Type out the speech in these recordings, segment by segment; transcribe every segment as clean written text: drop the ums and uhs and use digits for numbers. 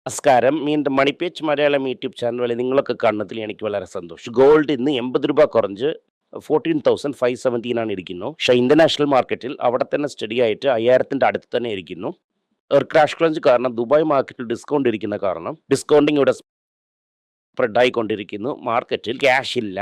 നമസ്കാരം. വീണ്ടും മണി page Malayalam YouTube channel നിങ്ങളൊക്കെ കാണുന്നതിൽ എനിക്ക് വളരെ സന്തോഷം. ഗോൾഡ് ഇന്ന് 80 രൂപ കുറഞ്ഞ് 14,517 ഇരിക്കുന്നു. പക്ഷേ ഇന്റർനാഷണൽ മാർക്കറ്റിൽ അവിടെ തന്നെ സ്റ്റഡി ആയിട്ട് 5000ന്റെ അടുത്ത് തന്നെ ഇരിക്കുന്നു. ഒരു ക്രാഷ് ക്ലഞ്ച് കാരണം ദുബായ് മാർക്കറ്റിൽ ഡിസ്കൗണ്ട് ഇരിക്കുന്ന കാരണം ഡിസ്കൗണ്ടിങ് ഇവിടെ സ്പ്രെഡ് ആയിക്കൊണ്ടിരിക്കുന്നു. മാർക്കറ്റിൽ ക്യാഷ് ഇല്ല.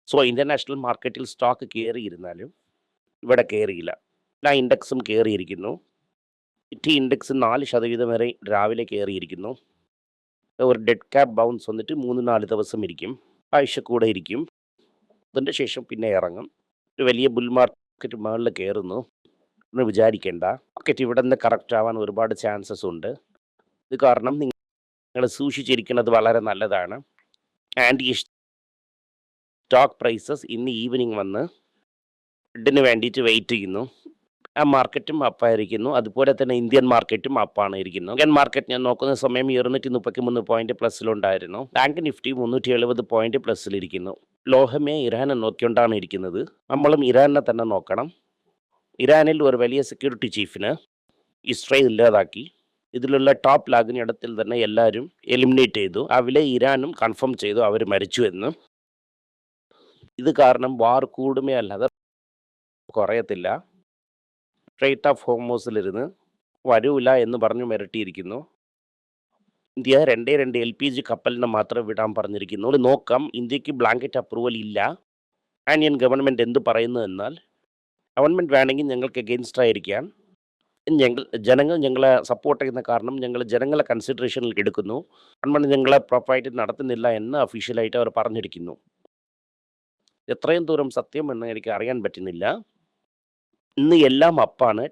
സോ ഇന്റർനാഷണൽ മാർക്കറ്റിൽ സ്റ്റോക്ക് കയറിയിരുന്നാലും ഇവിടെ കയറിയില്ല. എല്ലാ ഇൻഡെക്സും കയറിയിരിക്കുന്നു. നിഫ്റ്റി ഇൻഡെക്സ് 4% വരെ രാവിലെ കയറിയിരിക്കുന്നു. ഒരു ഡെഡ് ക്യാപ് ബൗൺസ് വന്നിട്ട് 3-4 ദിവസം ഇരിക്കും. ആഴ്ച കൂടെ ഇരിക്കും. അതിൻ്റെ ശേഷം പിന്നെ ഇറങ്ങും. ഒരു വലിയ ബുൾ മാർക്കറ്റ് മുകളിൽ കയറുന്നു എന്ന് വിചാരിക്കേണ്ട. മാർക്കറ്റ് ഇവിടെ നിന്ന് കറക്റ്റ് ആവാൻ ഒരുപാട് ചാൻസസ് ഉണ്ട്. ഇത് കാരണം നിങ്ങൾ സൂക്ഷിച്ചിരിക്കുന്നത് വളരെ നല്ലതാണ്. ആൻഡ് ഈ സ്റ്റോക്ക് പ്രൈസസ് ഇന്ന് ഈവനിങ് വന്ന് ഫെഡിന് വേണ്ടിയിട്ട് വെയിറ്റ് ചെയ്യുന്നു. ആ മാർക്കറ്റും അപ്പായിരിക്കുന്നു. അതുപോലെ തന്നെ ഇന്ത്യൻ മാർക്കറ്റും അപ്പാണ് ഇരിക്കുന്നു. ഇന്ത്യൻ മാർക്കറ്റ് ഞാൻ നോക്കുന്ന സമയം 233 പോയിന്റ് പ്ലസ്സിലുണ്ടായിരുന്നു. ബാങ്ക് നിഫ്റ്റി 370 പോയിന്റ് പ്ലസ്സിലിരിക്കുന്നു. ലോഹമേ ഇറാനെ നോക്കിക്കൊണ്ടാണ് ഇരിക്കുന്നത്. നമ്മളും ഇറാനെ തന്നെ നോക്കണം. ഇറാനിൽ ഒരു വലിയ സെക്യൂരിറ്റി ചീഫിന് ഇസ്രയേൽ ഇല്ലാതാക്കി. ഇതിലുള്ള ടോപ്പ് ലാഗിനിടത്തിൽ തന്നെ എല്ലാവരും എലിമിനേറ്റ് ചെയ്തു. അവിടെ ഇറാനും കൺഫേം ചെയ്തു അവർ മരിച്ചു എന്ന്. ഇത് കാരണം വാർ കൂടുമേ അല്ലാതെ കുറയത്തില്ല. സ്ട്രേറ്റ് ഓഫ് ഹോർമൂസിലിരുന്ന് വരൂല എന്ന് പറഞ്ഞു മിരട്ടിയിരിക്കുന്നു. ഇന്ത്യ 2 LPG കപ്പലിനെ മാത്രം വിടാൻ പറഞ്ഞിരിക്കുന്നു. നോക്കാം, ഇന്ത്യക്ക് ബ്ലാങ്കറ്റ് അപ്രൂവൽ ഇല്ല. ഇന്ത്യൻ ഗവൺമെൻറ് എന്ത് പറയുന്നു എന്നാൽ ഗവൺമെൻറ് വേണമെങ്കിൽ ഞങ്ങൾക്ക് എഗെയിൻസ്റ്റ് ആയിരിക്കാൻ ജനങ്ങൾ ഞങ്ങളെ സപ്പോർട്ട് ചെയ്യുന്ന കാരണം ഞങ്ങൾ ജനങ്ങളെ കൺസിഡറേഷനിൽ എടുക്കുന്നു. ഗവൺമെൻറ് ഞങ്ങളെ പ്രോപ്പറായിട്ട് നടത്തുന്നില്ല എന്ന് ഒഫീഷ്യലായിട്ട് അവർ പറഞ്ഞിരിക്കുന്നു. എത്രയും ദൂരം സത്യം എന്ന് എനിക്ക് അറിയാൻ പറ്റുന്നില്ല. ഇന്ന് എല്ലാം അപ്പാണ്.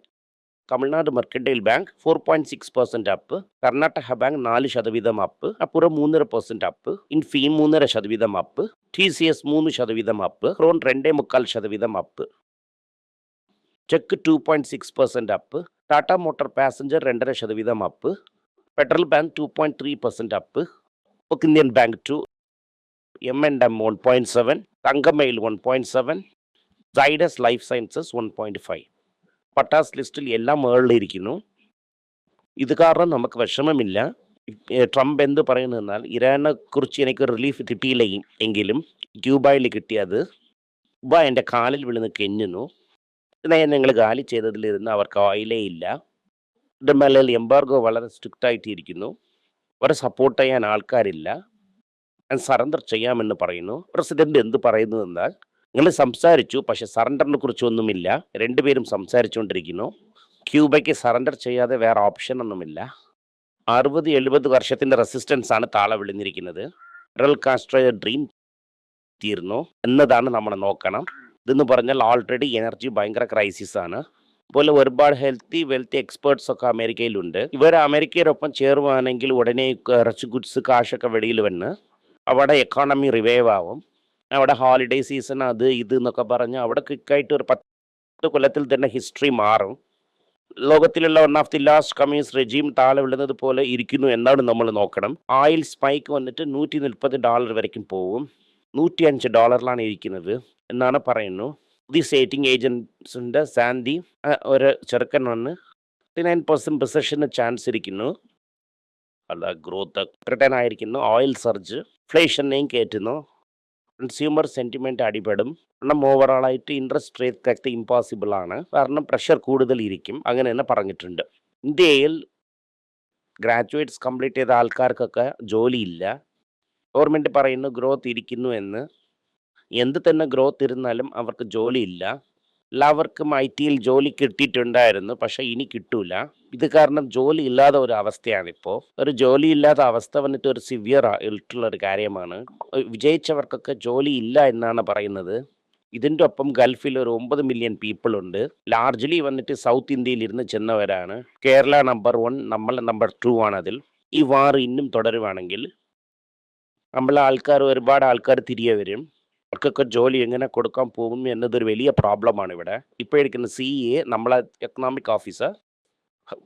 Tamil Nadu mercantile bank 4.6% up, Karnataka bank 4% up, അപ്പുറം 3.5% up, Infy 3.5% up, TCS 3% up, ക്രോൺ 2.25% അപ്പ്, ചെക്ക് 2.6% up, Tata motor passenger 2.5% up, federal bank 2.3% up, Indian bank 2, M&M 1.7, Thangamayil 1.7, Zydus life sciences 1.5. പട്ടാസ് ലിസ്റ്റിൽ എല്ലാം മുകളിലിരിക്കുന്നു. ഇത് കാരണം നമുക്ക് വിഷമമില്ല. ട്രംപ് എന്ത് പറയുന്നതെന്നാൽ ഇറാനെ കുറിച്ച് എനിക്ക് റിലീഫ് കിട്ടിയില്ല എങ്കിലും ക്യൂബയിൽ കിട്ടിയത് ക്യൂബ എൻ്റെ കാലിൽ വീഴുന്ന കെഞ്ഞുന്നു. ഞങ്ങൾ ഗാലി ചെയ്തതിലിരുന്ന് അവർക്ക് ഓയിലേ ഇല്ല. ഇതുമേൽ എംബാർഗോ വളരെ സ്ട്രിക്റ്റ് ആയിട്ടിരിക്കുന്നു. അവരെ സപ്പോർട്ട് ചെയ്യാൻ ആൾക്കാരില്ല. ഞാൻ സറണ്ടർ ചെയ്യാമെന്ന് പറയുന്നു. പ്രസിഡന്റ് എന്ത് പറയുന്നു എന്നാൽ നിങ്ങൾ സംസാരിച്ചു, പക്ഷെ സറണ്ടറിനെ കുറിച്ചൊന്നുമില്ല. രണ്ടുപേരും സംസാരിച്ചുകൊണ്ടിരിക്കുന്നു. ക്യൂബയ്ക്ക് സറണ്ടർ ചെയ്യാതെ വേറെ ഓപ്ഷൻ ഒന്നുമില്ല. 60-70 വർഷത്തിൻ്റെ റെസിസ്റ്റൻസ് ആണ് താളെ വിളിഞ്ഞിരിക്കുന്നത്. ഫെഡറൽ കാസ്ട്രോയുടെ ഡ്രീം തീർന്നു എന്നതാണ് നമ്മൾ നോക്കണം. ഇതെന്ന് പറഞ്ഞാൽ ഓൾറെഡി എനർജി ഭയങ്കര ക്രൈസിസ് ആണ്. അതുപോലെ ഒരുപാട് വെൽത്തി എക്സ്പേർട്സ് ഒക്കെ അമേരിക്കയിലുണ്ട്. ഇവർ അമേരിക്കയോടൊപ്പം ചേരുവാണെങ്കിൽ ഉടനെ കുറച്ച് ഗുഡ്സ് കാശൊക്കെ വെളിയിൽ വന്ന് അവിടെ എക്കോണമി റിവൈവ് ആവും. അവിടെ ഹോളിഡേ സീസൺ അത് ഇത് എന്നൊക്കെ പറഞ്ഞ് അവിടെ ക്വിക്കായിട്ട് ഒരു 10 കൊല്ലത്തിൽ തന്നെ ഹിസ്റ്ററി മാറും. ലോകത്തിലുള്ള one of the last communist regime താഴെ വിടുന്നത് പോലെ ഇരിക്കുന്നു എന്നാണ് നമ്മൾ നോക്കണം. ഓയിൽ സ്പൈക്ക് വന്നിട്ട് $130 വരയ്ക്കും പോവും. $105 ഇരിക്കുന്നത് എന്നാണ് പറയുന്നു. ദി സേറ്റിംഗ് ഏജൻസിൻ്റെ സാന്തി ഒരു ചെറുക്കൻ വന്ന് 39% റിസഷന് ചാൻസ് ഇരിക്കുന്നു. അല്ല, ഗ്രോത്ത് റിട്ടേൺ ആയിരിക്കുന്നു. ഓയിൽ സർജ് ഇൻഫ്ലേഷനെയും കയറ്റുന്നു. കൺസ്യൂമർ സെൻറ്റിമെൻറ്റ് അടിപെടും. കാരണം ഓവറോളായിട്ട് ഇൻട്രസ്റ്റ് റേറ്റ് കട്ട് ഇമ്പോസിബിൾ ആണ്. കാരണം പ്രഷർ കൂടുതൽ ഇരിക്കും. അങ്ങനെ തന്നെ പറഞ്ഞിട്ടുണ്ട്. ഇന്ത്യയിൽ ഗ്രാജുവേറ്റ്സ് കംപ്ലീറ്റ് ചെയ്ത ആൾക്കാർക്കൊക്കെ ജോലിയില്ല. ഗവൺമെൻറ് പറയുന്നു ഗ്രോത്ത് ഇരിക്കുന്നു എന്ന്. എന്ത് തന്നെ ഗ്രോത്ത് ഇരുന്നാലും അവർക്ക് ജോലിയില്ല. എല്ലാവർക്കും IT ജോലി കിട്ടിയിട്ടുണ്ടായിരുന്നു, പക്ഷേ ഇനി കിട്ടൂല. ഇത് കാരണം ജോലി ഇല്ലാത്ത ഒരു അവസ്ഥയാണിപ്പോൾ. ഒരു ജോലി ഇല്ലാത്ത അവസ്ഥ വന്നിട്ട് ഒരു സിവിയർ ആയിട്ടുള്ള ഒരു കാര്യമാണ്. വിജയിച്ചവർക്കൊക്കെ ജോലി ഇല്ല എന്നാണ് പറയുന്നത്. ഇതിൻ്റെ ഒപ്പം ഗൾഫിൽ ഒരു 9 മില്യൺ പീപ്പിൾ ഉണ്ട്. ലാർജ്ലി വന്നിട്ട് സൗത്ത് ഇന്ത്യയിൽ ഇരുന്ന് ചെന്നവരാണ്. കേരള നമ്പർ 1, നമ്മൾ നമ്പർ 2 ആണ്. അതിൽ ഈ വാർ ഇന്നും തുടരുവാണെങ്കിൽ ഒരുപാട് ആൾക്കാർ തിരികെ വരും. അവർക്കൊക്കെ ജോലി എങ്ങനെ കൊടുക്കാൻ പോകും എന്നതൊരു വലിയ പ്രോബ്ലമാണ് ഇവിടെ. ഇപ്പോൾ ഇരിക്കുന്ന CA നമ്മളെ എക്കണോമിക് ഓഫീസർ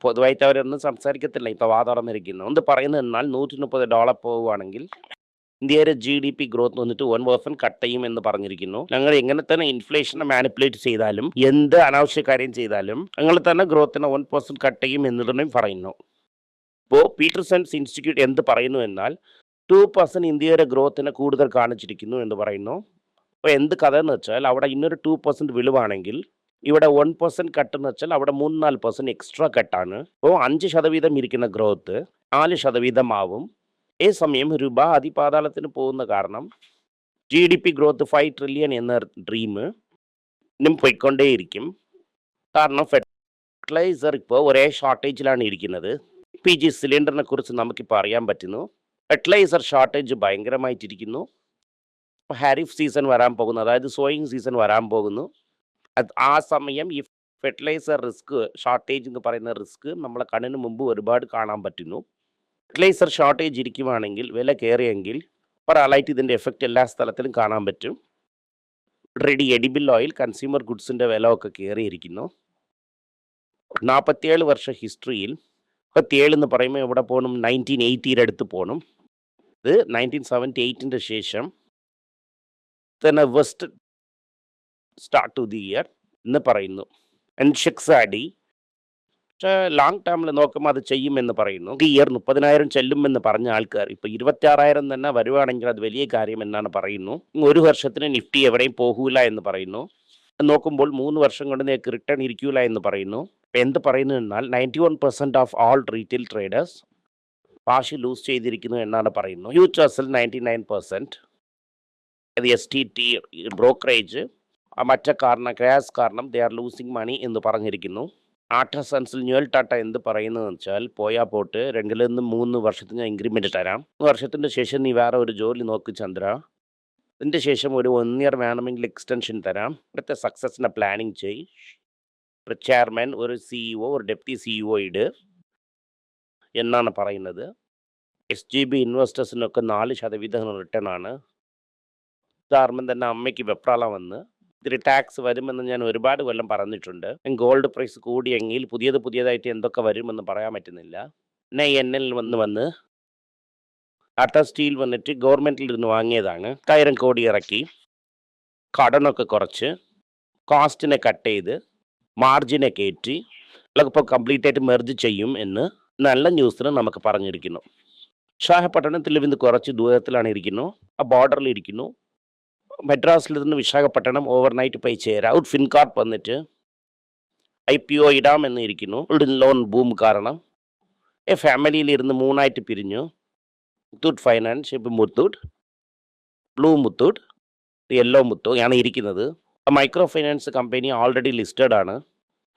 പൊതുവായിട്ട് അവരൊന്നും സംസാരിക്കത്തില്ല. ഇപ്പോൾ വാ തുറന്നിരിക്കുന്നു. എന്ത് പറയുന്നത് എന്നാൽ $130 പോവുകയാണെങ്കിൽ ഇന്ത്യയുടെ GDP ഗ്രോത്ത് വന്നിട്ട് 1% കട്ട് ചെയ്യും എന്ന് പറഞ്ഞിരിക്കുന്നു. ഞങ്ങൾ എങ്ങനെ തന്നെ ഇൻഫ്ലേഷനെ മാനിപ്പുലേറ്റ് ചെയ്താലും എന്ത് അനാവശ്യ കാര്യം ചെയ്താലും ഞങ്ങൾ തന്നെ ഗ്രോത്തിനെ 1% കട്ട് ചെയ്യും എന്നതിനും പറയുന്നു. ഇപ്പോൾ പീറ്റർസൺസ് ഇൻസ്റ്റിറ്റ്യൂട്ട് എന്ത് പറയുന്നു എന്നാൽ 2% ഇന്ത്യയുടെ ഗ്രോത്തിനെ കൂടുതൽ കാണിച്ചിരിക്കുന്നു എന്ന് പറയുന്നു. അപ്പോൾ എന്ത് കഥ എന്ന് വെച്ചാൽ അവിടെ ഇന്നൊരു 2% വിളിവാണെങ്കിൽ ഇവിടെ 1% കട്ട് എന്ന് വെച്ചാൽ അവിടെ 3-4% എക്സ്ട്രാ കട്ടാണ്. അപ്പോൾ 5% ഇരിക്കുന്ന ഗ്രോത്ത് 4% ആവും. ഈ സമയം രൂപ അതിപാതാളത്തിന് പോകുന്ന കാരണം GDP ഗ്രോത്ത് 5 ട്രില്യൺ എന്ന ഡ്രീം ഇന്നും പോയിക്കൊണ്ടേയിരിക്കും. കാരണം ഫെർട്ടിലൈസർ ഇപ്പോൾ ഒരേ ഷോർട്ടേജിലാണ് ഇരിക്കുന്നത്. LPG സിലിണ്ടറിനെ കുറിച്ച് നമുക്കിപ്പോൾ അറിയാൻ പറ്റുന്നു. ഫെർട്ടിലൈസർ ഷോർട്ടേജ് ഭയങ്കരമായിട്ടിരിക്കുന്നു. ഇപ്പോൾ ഹാരിഫ് സീസൺ വരാൻ പോകുന്നു, അതായത് സോയിങ് സീസൺ വരാൻ പോകുന്നു. ആ സമയം ഈ ഫെർട്ടിലൈസർ റിസ്ക് ഷോർട്ടേജ് എന്ന് പറയുന്ന റിസ്ക് നമ്മളെ കണ്ണിന് മുമ്പ് ഒരുപാട് കാണാൻ പറ്റുന്നു. ഫെർട്ടിലൈസർ ഷോർട്ടേജ് ഇരിക്കുവാണെങ്കിൽ വില കയറിയെങ്കിൽ ഒരാളായിട്ട് ഇതിൻ്റെ എഫക്റ്റ് എല്ലാ സ്ഥലത്തിലും കാണാൻ പറ്റും. ഓൾറെഡി എഡിബിൾ ഓയിൽ, കൺസ്യൂമർ ഗുഡ്സിൻ്റെ വില ഒക്കെ കയറിയിരിക്കുന്നു. 47 വർഷ ഹിസ്റ്ററിയിൽ 47 എന്ന് പറയുമ്പോൾ എവിടെ പോകണം? 1980 അടുത്ത് പോകണം. ഇത് 1978 ശേഷം തന്നെ best start to the year എന്ന് പറയുന്നു. എൻഷെക്സാഡി പക്ഷേ ലോങ് ടേമിൽ നോക്കുമ്പോൾ അത് ചെയ്യുമെന്ന് പറയുന്നു. ഈ ഇയർ 30,000 ചെല്ലുമെന്ന് പറഞ്ഞ ആൾക്കാർ ഇപ്പോൾ 26,000 തന്നെ വരുവാണെങ്കിൽ അത് വലിയ കാര്യം എന്നാണ് പറയുന്നു. ഒരു വർഷത്തിന് നിഫ്റ്റി എവിടെയും പോകൂല എന്ന് പറയുന്നു. നോക്കുമ്പോൾ 3 വർഷം കൊണ്ട് നിങ്ങൾക്ക് റിട്ടേൺ ഇരിക്കൂല എന്ന് പറയുന്നു. എന്ത് പറയുന്നു എന്നാൽ 91% ഓഫ് ഓൾ റീറ്റെയിൽ ട്രേഡേഴ്സ് കാശ് ലൂസ് ചെയ്തിരിക്കുന്നു എന്നാണ് പറയുന്നു. മ്യൂച്വൽ 99%. അത് STT ബ്രോക്കറേജ് മറ്റേ കാരണം ക്രാഷ് കാരണം ദേ ആർ ലൂസിങ് മണി എന്ന് പറഞ്ഞിരിക്കുന്നു. ടാറ്റ സൺസിൽ ന്യൂൽ ടാറ്റ എന്ത് പറയുന്നതെന്ന് വെച്ചാൽ പോയാൽ പോട്ട് 2-3 വർഷത്തിന് ഇൻക്രിമെൻറ്റ് തരാം. 3 വർഷത്തിൻ്റെ ശേഷം നീ വേറെ ഒരു ജോലി നോക്ക് ചന്ദ്ര. അതിൻ്റെ ശേഷം ഒരു 1 ഇയർ വേണമെങ്കിൽ എക്സ്റ്റൻഷൻ തരാം. ഇവിടുത്തെ സക്സസിനെ പ്ലാനിങ് ചെയ്. ഒരു ചെയർമാൻ, ഒരു CEO, ഒരു ഡെപ്റ്റി CEO ഇട് എന്നാണ് പറയുന്നത്. SGB ഇൻവെസ്റ്റേഴ്സിനൊക്കെ 4% റിട്ടേൺ ആണ്. ഉദാഹരണം തന്നെ അമ്മയ്ക്ക് വെപ്രാളം വന്ന് ഇതിൽ ടാക്സ് വരുമെന്ന് ഞാൻ ഒരുപാട് കൊല്ലം പറഞ്ഞിട്ടുണ്ട്. ഗോൾഡ് പ്രൈസ് കൂടിയെങ്കിൽ പുതിയതായിട്ട് എന്തൊക്കെ വരുമെന്ന് പറയാൻ പറ്റുന്നില്ല. പിന്നെ NL വന്ന് ടാറ്റ സ്റ്റീൽ വന്നിട്ട് ഗവൺമെൻറ്റിൽ ഇരുന്ന് വാങ്ങിയതാണ്. 1000 കോടി ഇറക്കി, കടനൊക്കെ കുറച്ച്, കോസ്റ്റിനെ കട്ട് ചെയ്ത്, മാർജിനെ കയറ്റി ഇപ്പോൾ കംപ്ലീറ്റ് ആയിട്ട് മെർജ് ചെയ്യും എന്ന് നല്ല ന്യൂസിന് നമുക്ക് പറഞ്ഞിരിക്കുന്നു. വിശാഖപട്ടണത്തിൽ നിന്ന് കുറച്ച് ദൂരത്തിലാണ് ഇരിക്കുന്നു, ആ ബോർഡറിൽ ഇരിക്കുന്നു. മദ്രാസിൽ നിന്ന് വിശാഖപട്ടണം ഓവർനൈറ്റ് പോയി ചേരാം. ഫിൻകാർപ്പ് വന്നിട്ട് IPO ഇടാമെന്ന് ഇരിക്കുന്നു. ലോൺ ബൂം കാരണം ഫാമിലിയിൽ ഇരുന്ന് 3 പിരിഞ്ഞു. മുത്തൂട്ട് ഫൈനാൻസ്, ഇപ്പം മുത്തൂട്ട്, ബ്ലൂ മുത്തൂട്ട്, യെല്ലോ മുത്തൂട്ട് ആണ് ഇരിക്കുന്നത്. Micro finance company already listed ആണ്.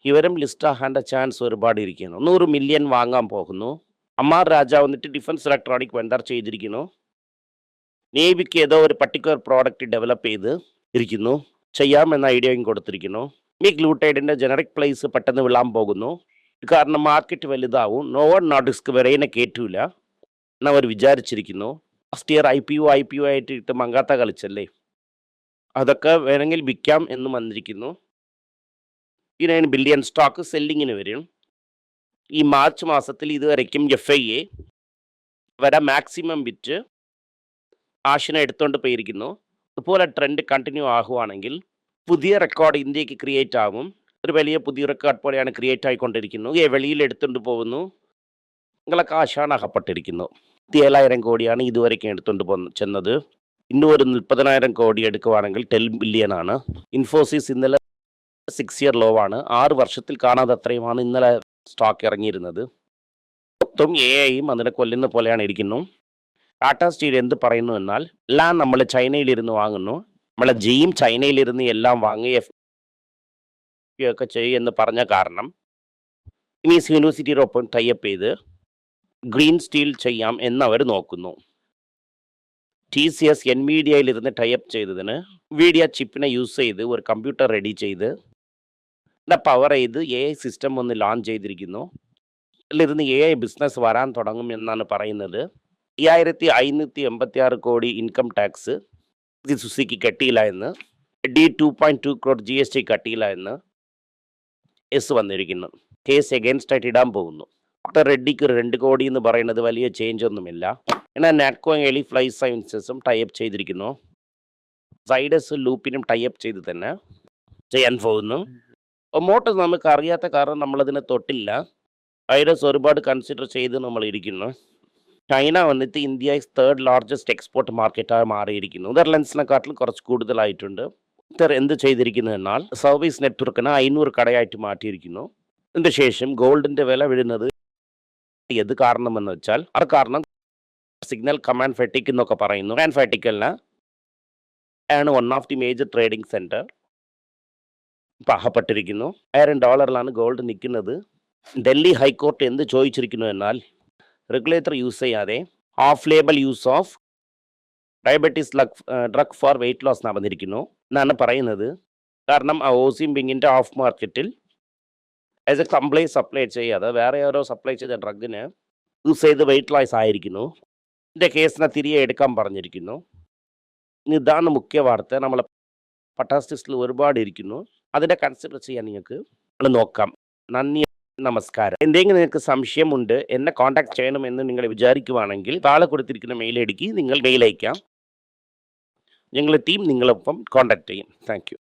ഇവരും ലിസ്റ്റ് ആകാൻ്റെ ചാൻസ് ഒരുപാട് ഇരിക്കുന്നു. 100 മില്യൺ വാങ്ങാൻ പോകുന്നു. അമ്മാർ രാജ വന്നിട്ട് ഡിഫൻസ് ഇലക്ട്രോണിക് വെണ്ടർ ചെയ്തിരിക്കുന്നു. നേവിക്ക് ഏതോ ഒരു പർട്ടിക്കുലർ പ്രോഡക്റ്റ് ഡെവലപ്പ് ചെയ്ത് ഇരിക്കുന്നു, ചെയ്യാമെന്ന ഐഡിയയും കൊടുത്തിരിക്കുന്നു. ഈ ഗ്ലൂട്ടൈഡിൻ്റെ ജനറിക് പ്ലേസ് പെട്ടെന്ന് വിളാൻ പോകുന്നു. കാരണം മാർക്കറ്റ് വലുതാവും, റിസ്ക് വരെയെ കയറ്റൂല എന്നവർ വിചാരിച്ചിരിക്കുന്നു. ലാസ്റ്റ് ഇയർ IPO ആയിട്ട് ഇട്ട് മങ്കാത്ത കളിച്ചല്ലേ, അതൊക്കെ വേണമെങ്കിൽ വിൽക്കാം എന്ന് വന്നിരിക്കുന്നു. 9 ബില്യൺ സ്റ്റോക്ക് സെല്ലിങ്ങിന് വരും. ഈ മാർച്ച് മാസത്തിൽ ഇതുവരയ്ക്കും FIA വരെ മാക്സിമം വിറ്റ് ആഷിനെ എടുത്തുകൊണ്ട് പോയിരിക്കുന്നു. അതുപോലെ ട്രെൻഡ് കണ്ടിന്യൂ ആകുവാണെങ്കിൽ പുതിയ റെക്കോർഡ് ഇന്ത്യക്ക് ക്രിയേറ്റ് ആകും. ഒരു വലിയ പുതിയ റെക്കോർഡ് പോലെയാണ് ക്രിയേറ്റ് ആയിക്കൊണ്ടിരിക്കുന്നു. വെളിയിൽ എടുത്തുകൊണ്ട് പോകുന്നു. നിങ്ങളെ കാശാണ് അകപ്പെട്ടിരിക്കുന്നു. 7,000 കോടിയാണ് ഇതുവരെയ്ക്കും എടുത്തുകൊണ്ട് ചെന്നത്. ഇന്നും ഒരു 40,000 കോടി എടുക്കുവാണെങ്കിൽ 10 ബില്യൺ ആണ്. ഇൻഫോസിസ് ഇന്നലെ 6 ഇയർ ലോ ആണ്. 6 വർഷത്തിൽ കാണാതെ അത്രയുമാണ് ഇന്നലെ സ്റ്റോക്ക് ഇറങ്ങിയിരുന്നത്. മൊത്തം AIയും അതിനെ കൊല്ലുന്ന പോലെയാണ് ഇരിക്കുന്നു. ടാറ്റ സ്റ്റീൽ എന്ത് പറയുന്നു എന്നാൽ എല്ലാം നമ്മൾ ചൈനയിലിരുന്ന് വാങ്ങുന്നു, നമ്മളെ ജിയും ചൈനയിലിരുന്ന് എല്ലാം വാങ്ങി ഒക്കെ ചെയ്യുമെന്ന് പറഞ്ഞ കാരണം ഇനി യൂണിവേഴ്സിറ്റിയോടൊപ്പം ടൈപ്പ് ചെയ്ത് ഗ്രീൻ സ്റ്റീൽ ചെയ്യാം എന്നവർ നോക്കുന്നു. TCS NVIDIAയിലിരുന്ന് ടൈപ്പ് ചെയ്തതിന് NVIDIA ചിപ്പിനെ യൂസ് ചെയ്ത് ഒരു കമ്പ്യൂട്ടർ റെഡി ചെയ്ത് പവർ ചെയ്ത് AI സിസ്റ്റം ഒന്ന് ലോഞ്ച് ചെയ്തിരിക്കുന്നു. അതിലിരുന്ന് AI ബിസിനസ് വരാൻ തുടങ്ങും എന്നാണ് പറയുന്നത്. 5,586 കോടി ഇൻകം ടാക്സ് സുസുക്കി കെട്ടിയില്ല എന്ന്, 2.2 crore GST കട്ടിയില്ല എന്ന് വന്നിരിക്കുന്നു. കേസ് എഗെയിൻസ്റ്റ് ആയിട്ട് ഇടാൻ പോകുന്നു. ഡോക്ടർ റെഡ്ഡിക്ക് 2 കോടി എന്ന് പറയുന്നത് വലിയ ചേഞ്ച് ഒന്നുമില്ല. എന്നാൽ നാറ്റ്കോ എലിഫ്ലൈ സയൻസസും ടൈപ്പ് ചെയ്തിരിക്കുന്നു. സൈഡസ് ലൂപ്പിനും ടൈപ്പ് ചെയ്ത് തന്നെ ചെയ്യാൻ പോകുന്നു. മോട്ടോഴ്സ് നമുക്ക് അറിയാത്ത കാരണം നമ്മളതിനെ തൊട്ടില്ല. വൈറസ് ഒരുപാട് കൺസിഡർ ചെയ്ത് നമ്മൾ ഇരിക്കുന്നു. ചൈന വന്നിട്ട് India is third largest export മാർക്കറ്റായി മാറിയിരിക്കുന്നു. നെതർലൻഡ്സിനെക്കാട്ടിലും കുറച്ച് കൂടുതലായിട്ടുണ്ട്. എന്ത് ചെയ്തിരിക്കുന്നു എന്നാൽ സർവീസ് നെറ്റ്വർക്കിന് 500 കടയായിട്ട് മാറ്റിയിരിക്കുന്നു. ഇതിന് ശേഷം ഗോൾഡിന്റെ വില വീഴുന്നത് എന്ത് കാരണമെന്ന് വെച്ചാൽ അത് കാരണം സിഗ്നൽ കമാൻഡ് ഫെറ്റിക് എന്നൊക്കെ പറയുന്നു. കമാൻഡ് ഫെറ്റിക്കലിന് ആണ് one of the major trading centre പാഹപ്പെട്ടിരിക്കുന്നു. $1000 ഗോൾഡ് നിൽക്കുന്നത്. ഡൽഹി ഹൈക്കോർട്ട് എന്ത് ചോദിച്ചിരിക്കുന്നു എന്നാൽ റെഗുലേറ്റർ യൂസ് ചെയ്യാതെ off label use of diabetes drug for weight loss നടന്നിരിക്കുന്നു എന്നാണ് പറയുന്നത്. കാരണം ആ ഓസിയം ബിങ്ങിൻ്റെ ഓഫ് മാർക്കറ്റിൽ ആസ് എ കംപ്ലൈ സപ്ലൈ ചെയ്യാതെ വേറെ ഓരോ സപ്ലൈ ചെയ്ത ഡ്രഗിന് യൂസ് ചെയ്ത് വെയിറ്റ് ലോസ് ആയിരിക്കുന്നു. ഇതിൻ്റെ കേസിനെ തിരികെ എടുക്കാൻ പറഞ്ഞിരിക്കുന്നു. ഇതാണ് മുഖ്യ വാർത്ത. നമ്മളെ പട്ടാസ്റ്റിസ്റ്റിൽ ഒരുപാട് ഇരിക്കുന്നു. അതിനെ കൺസിഡർ ചെയ്യാൻ നിങ്ങൾക്ക് നോക്കാം. നന്ദി, നമസ്കാരം. എന്തെങ്കിലും നിങ്ങൾക്ക് സംശയമുണ്ട്, എന്നെ കോൺടാക്ട് ചെയ്യണമെന്ന് നിങ്ങൾ വിചാരിക്കുവാണെങ്കിൽ താഴെ കൊടുത്തിരിക്കുന്ന മെയിൽ ഐ ഡിക്ക് നിങ്ങൾ മെയിൽ അയക്കാം. ഞങ്ങളുടെ ടീം നിങ്ങളൊപ്പം കോൺടാക്ട് ചെയ്യും. Thank you.